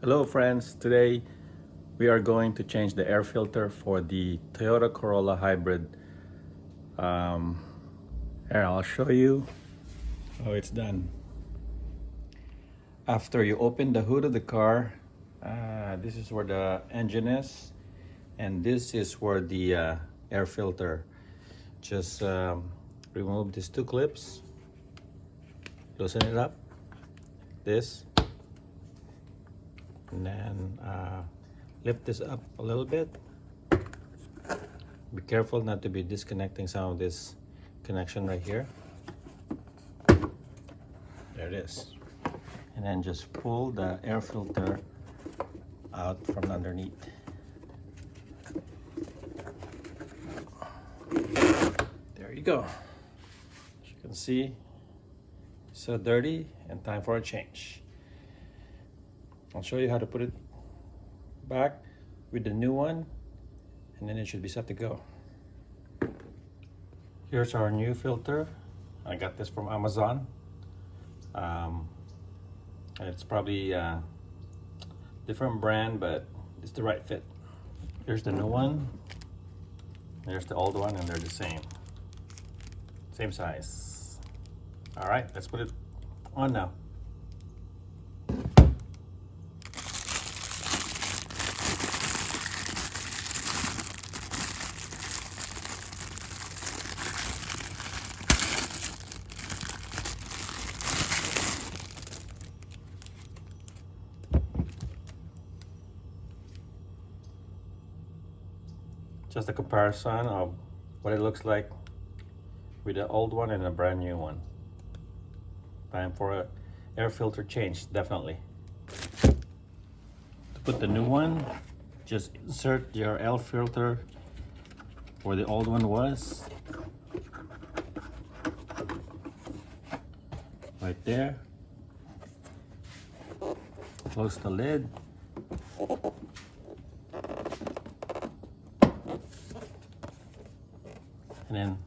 Hello friends, today we are going to change the air filter for the Toyota Corolla hybrid. Here, I'll show you how it's done. After you open the hood of the car, this is where the engine is, and this is where the air filter. Just remove these two clips, loosen it up, this, and then lift this up a little bit. Be careful not to be disconnecting some of this connection right here. There it is. And then just pull the air filter out from underneath. There you go. As you can see, so dirty and time for a change. I'll show you how to put it back with the new one, and then it should be set to go. Here's our new filter. I got this from Amazon. It's probably a different brand, but it's the right fit. Here's the new one. There's the old one, and they're the same size. All right, let's put it on now. Just a comparison of what it looks like with the old one and a brand new one. Time for an air filter change, definitely. To put the new one, just insert your air filter where the old one was. Right there. Close the lid. And then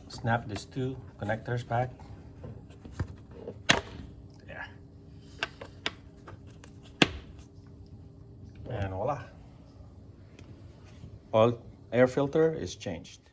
snap these two connectors back. There. And voila. All air filter is changed.